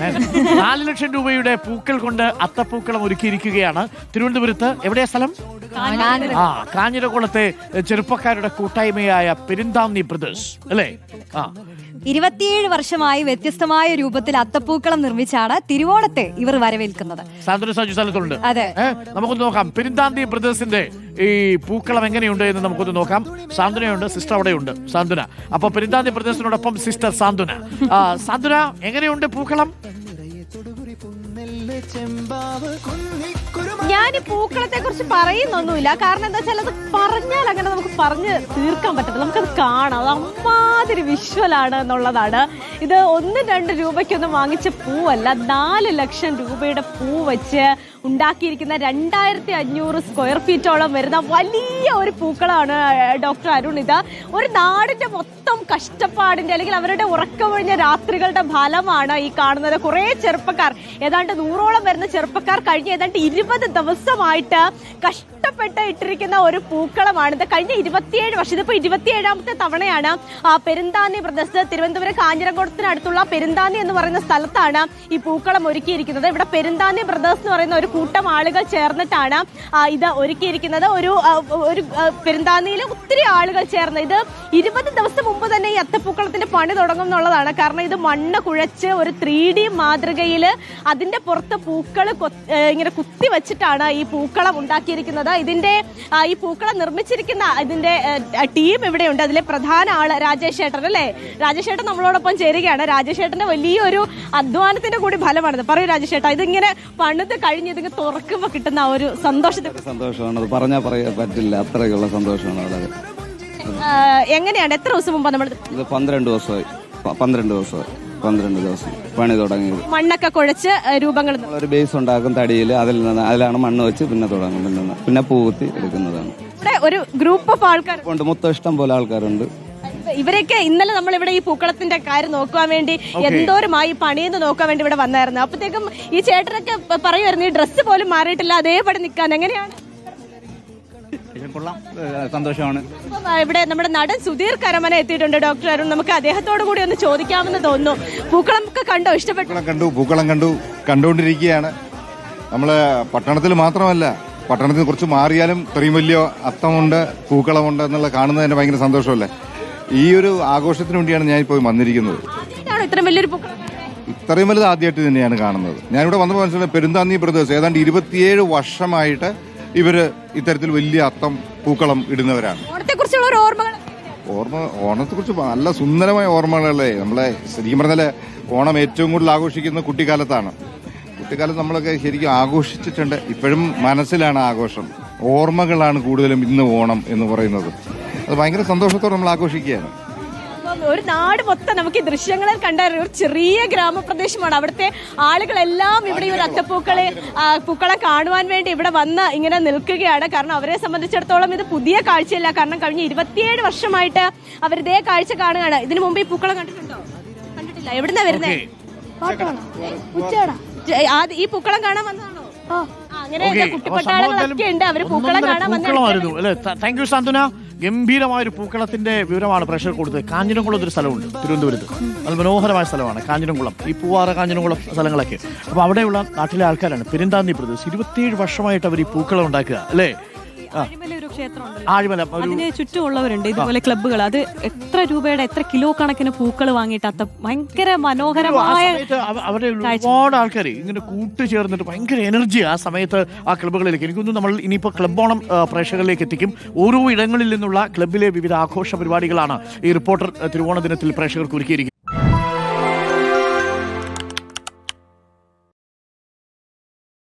4 ലക്ഷം രൂപയുടെ പൂക്കൾ കൊണ്ട് അത്തപ്പൂക്കളം ഒരുക്കിയിരിക്കുകയാണ് തിരുവനന്തപുരത്ത്. എവിടെയാ സ്ഥലം? കാഞ്ഞിരകുളത്തെ ചെറുപ്പക്കാരുടെ കൂട്ടായ്മയായ പെരുന്താന്നി ബ്രദേഴ്സ് അല്ലേ? 27 വർഷമായി വ്യത്യസ്തമായ രൂപത്തിൽ അത്തപ്പൂക്കളം നിർമ്മിച്ചാണ് തിരുവോണത്തെ ഇവർ വരവേൽക്കുന്നത്. സ്ഥലത്തുണ്ട്. അതെ, നമുക്കൊന്ന് നോക്കാം പെരുന്താന്നി ബ്രദേഴ്സിന്റെ ഈ പൂക്കളം എങ്ങനെയുണ്ട് എന്ന് നമുക്കൊന്ന് നോക്കാം. സാന്ത്വനയുണ്ട്, സിസ്റ്റർ അവിടെയുണ്ട്. സാന്ത്വന. അപ്പൊ പെരുന്താന്നി ബ്രദേഴ്സിനോടൊപ്പം സിസ്റ്റർ സാന്ത്വന. സാന്ത്വന, എങ്ങനെയുണ്ട് പൂക്കളം? ഞാൻ ഈ പൂക്കളത്തെ കുറിച്ച് പറയുന്നൊന്നുമില്ല. കാരണം എന്താ വെച്ചാൽ അത് പറഞ്ഞാൽ അങ്ങനെ നമുക്ക് പറഞ്ഞ് തീർക്കാൻ പറ്റത്തില്ല. നമുക്കത് കാണാം. അത് അമ്മാതിരി വിഷ്വലാണ് എന്നുള്ളതാണ്. ഇത് 1-2 രൂപയ്ക്കൊന്നും വാങ്ങിച്ച പൂവല്ല, 4 ലക്ഷം രൂപയുടെ പൂ വെച്ച് ഉണ്ടാക്കിയിരിക്കുന്ന 2500 സ്ക്വയർ ഫീറ്റോളം വരുന്ന വലിയ ഒരു പൂക്കളമാണ് ഡോക്ടർ അരുൺ. ഇത് ഒരു നാടിന്റെ മൊത്തം കഷ്ടപ്പാടിന്റെ അല്ലെങ്കിൽ അവരുടെ ഉറക്കമൊഴിഞ്ഞ രാത്രികളുടെ ഫലമാണ് ഈ കാണുന്നത്. കുറെ ചെറുപ്പക്കാർ, ഏതാണ്ട് 100ഓളം വരുന്ന ചെറുപ്പക്കാർ കഴിഞ്ഞ ഏതാണ്ട് 20 ദിവസമായിട്ട് കഷ്ടപ്പെട്ട് ഇട്ടിരിക്കുന്ന ഒരു പൂക്കളമാണിത്. കഴിഞ്ഞ 27 വർഷം, ഇതിപ്പോ 27ാമത്തെ തവണയാണ് പെരുന്താന്നി ബ്രദേഴ്സ് തിരുവനന്തപുരം കാഞ്ഞിരംകുളത്തിനടുത്തുള്ള പെരുന്താന്നി എന്ന് പറയുന്ന സ്ഥലത്താണ് ഈ പൂക്കളം ഒരുക്കിയിരിക്കുന്നത്. ഇവിടെ പെരുന്താന്നി ബ്രദേഴ്സ് എന്ന് പറയുന്ന ഒരു കൂട്ടം ആളുകൾ ചേർന്നിട്ടാണ് ഇത് ഒരുക്കിയിരിക്കുന്നത്. ഒരു പെരുന്താന്നിയിൽ ഒത്തിരി ആളുകൾ ചേർന്ന് ഇത് 20 ദിവസം മുമ്പ് തന്നെ ഈ അത്തപ്പൂക്കളത്തിന്റെ പണി തുടങ്ങും എന്നുള്ളതാണ്. കാരണം ഇത് മണ്ണ് കുഴച്ച് ഒരു 3D മാതൃകയിൽ അതിന്റെ പുറത്ത് പൂക്കൾ ഇങ്ങനെ കുത്തി വെച്ചിട്ടാണ് ഈ പൂക്കളം ഉണ്ടാക്കിയിരിക്കുന്നത്. ഇതിന്റെ ഈ പൂക്കളം നിർമ്മിച്ചിരിക്കുന്ന ഇതിന്റെ ടീം ഇവിടെയുണ്ട്. അതിലെ പ്രധാന ആള് രാജേഷ് ഏട്ടൻ അല്ലേ? രാജേഷ് ഏട്ടൻ നമ്മളോടൊപ്പം ചേരുകയാണ്. രാജേഷ് ഏട്ടന്റെ വലിയൊരു അധ്വാനത്തിന്റെ കൂടി ഫലമാണിത്. പറയൂ രാജേഷ് ഏട്ടാ, ഇതിങ്ങനെ പണിത് കഴിഞ്ഞ് ഇതിങ്ങനെ തുറക്കുമ്പോ കിട്ടുന്ന ഒരു സന്തോഷമാണ്. അത് പറഞ്ഞാൽ പറയാൻ പറ്റില്ല, അത്രയ്ക്കുള്ള സന്തോഷമാണ്. അതൊക്കെ എങ്ങനെയാണ്? എത്ര ദിവസം മുമ്പ് നമ്മൾ ഇത് 12 ദിവസം പണി തുടങ്ങിയത്. മണ്ണൊക്കെ കുഴച്ച് രൂപങ്ങൾ ഒരു ബേസ് ഉണ്ടാക്കും തടിയിൽ, അതിലാണ് മണ്ണ് വെച്ച് പിന്നെ തുടങ്ങും. പിന്നെ പൂത്തി എടുക്കുന്നതാണ്. ഒരു ഗ്രൂപ്പ് ഓഫ് ആൾക്കാർ ഉണ്ട്, മൊത്തം ഇഷ്ടം പോലെ ആൾക്കാരുണ്ട്. ഇവരൊക്കെ ഇന്നലെ നമ്മളിവിടെ ഈ പൂക്കളത്തിന്റെ കാര്യം നോക്കാൻ വേണ്ടി എന്തോരമായി പണിയെന്ന് നോക്കാൻ വേണ്ടി ഇവിടെ വന്നായിരുന്നു. അപ്പത്തേക്കും ഈ ചേട്ടനൊക്കെ പറയുമായിരുന്നു ഈ ഡ്രസ്സ് പോലും മാറിയിട്ടില്ല, അതേപടി നിൽക്കാൻ. എങ്ങനെയാണ്? സന്തോഷമാണ്. ഇവിടെ നമ്മുടെ നടൻ സുധീർ കരമന എത്തിയിട്ടുണ്ട്. ഡോക്ടർ അരുൺ, നമുക്ക് അദ്ദേഹത്തോട് കൂടി ഒന്ന് ചോദിക്കാമെന്ന് തോന്നുന്നു. പൂക്കളം ഒക്കെ കണ്ടോ? ഇഷ്ടപ്പെട്ടു? പൂക്കളം കണ്ടുകൊണ്ടിരിക്കുകയാണ്. നമ്മള് പട്ടണത്തിൽ മാത്രമല്ല, പട്ടണത്തിൽ കുറച്ച് മാറിയാലും ഇത്രയും വലിയ അത്തമുണ്ട്, പൂക്കളമുണ്ട് എന്നുള്ള കാണുന്നത് തന്നെ ഭയങ്കര സന്തോഷമല്ലേ. ഈ ഒരു ആഘോഷത്തിന് വേണ്ടിയാണ് ഞാൻ ഇപ്പോൾ വന്നിരിക്കുന്നത്. ഇത്രയും വലുത് ആദ്യമായിട്ട് തന്നെയാണ് കാണുന്നത്. ഞാനിവിടെ വന്നപ്പോൾ മനസ്സിലായി പെരുന്താന്നി ബ്രദേഴ്സ് ഏതാണ്ട് 27 വർഷമായിട്ട് ഇവര് ഇത്തരത്തിൽ വലിയ അത്തം പൂക്കളം ഇടുന്നവരാണ്. ഓണത്തെക്കുറിച്ച് നല്ല സുന്ദരമായ ഓർമ്മകളല്ലേ. നമ്മളെ ശരിക്കും പറഞ്ഞാല് ഓണം ഏറ്റവും കൂടുതൽ ആഘോഷിക്കുന്നത് കുട്ടിക്കാലത്താണ്. കുട്ടിക്കാലത്ത് നമ്മളൊക്കെ ശരിക്കും ആഘോഷിച്ചിട്ടുണ്ട്. ഇപ്പോഴും മനസ്സിലാണ് ആഘോഷം. ഓർമ്മകളാണ് കൂടുതലും ഇന്ന് ഓണം എന്ന് പറയുന്നത്. അത് ഭയങ്കര സന്തോഷത്തോടെ നമ്മൾ ആഘോഷിക്കുകയാണ്. ഒരു നാട് മൊത്തം നമുക്ക് ഈ ദൃശ്യങ്ങളിൽ കണ്ട ഒരു ചെറിയ ഗ്രാമപ്രദേശമാണ്. അവിടുത്തെ ആളുകളെല്ലാം ഇവിടെ ഈ ഒരു പൂക്കളം കാണുവാൻ വേണ്ടി ഇവിടെ വന്ന് ഇങ്ങനെ നിൽക്കുകയാണ്. കാരണം അവരെ സംബന്ധിച്ചിടത്തോളം ഇത് പുതിയ കാഴ്ചയല്ല. കാരണം കഴിഞ്ഞ 27 വർഷമായിട്ട് അവരിതേ കാഴ്ച കാണുകയാണ്. ഇതിനു മുമ്പ് ഈ പൂക്കളം കണ്ടിട്ടുണ്ടോ? കണ്ടിട്ടില്ല. എവിടുന്നാ വരുന്നേ? ഈ പൂക്കളം കാണാൻ വന്നതാണോ? അങ്ങനെ കുട്ടിപ്പട്ടാളങ്ങളൊക്കെ ഉണ്ട്. അവര് പൂക്കളം കാണാൻ വന്നു. താങ്ക് യു സാന്ത്വന. ഗംഭീരമായൊരു പൂക്കളത്തിന്റെ വിവരമാണ് പ്രേക്ഷകർ കൊടുത്തത്. കാഞ്ഞിരംകുളം ഒരു സ്ഥലമുണ്ട് തിരുവനന്തപുരത്ത്. അത് മനോഹരമായ സ്ഥലമാണ് കാഞ്ഞിരംകുളം, ഈ പൂവാറ കാഞ്ഞിരംകുളം സ്ഥലങ്ങളൊക്കെ. അപ്പൊ അവിടെയുള്ള നാട്ടിലെ ആൾക്കാരാണ് പെരുന്താന്നി ബ്രദേഴ്സ്. 27 വർഷമായിട്ട് അവർ ഈ പൂക്കളം ഉണ്ടാക്കുക അല്ലേ? ഒരു ക്ഷേത്രമുണ്ട്, അതിന് ചുറ്റുമുള്ളവരുണ്ട് ഇതുപോലെ ക്ലബ്ബുകൾ. അത് എത്ര രൂപയുടെ എത്ര കിലോ കണക്കിന് പൂക്കൾ വാങ്ങിയിട്ട് ഭയങ്കര മനോഹരമായ അവിടെ ഒരുപാട് ആൾക്കാർ ഇങ്ങനെ കൂട്ടുചേർന്നിട്ട് ഭയങ്കര എനർജി ആ സമയത്ത് ആ ക്ലബ്ബുകളിലേക്ക്. എനിക്കൊന്നും നമ്മൾ ഇനിയിപ്പോൾ ക്ലബ് ഓണം പ്രേക്ഷകരിലേക്ക് എത്തിക്കും. ഓരോ ഇടങ്ങളിൽ നിന്നുള്ള ക്ലബിലെ വിവിധ ആഘോഷ പരിപാടികളാണ് ഈ റിപ്പോർട്ടർ തിരുവോണ ദിനത്തിൽ പ്രേക്ഷകർക്ക് ഒരുക്കിയിരിക്കുന്നത്.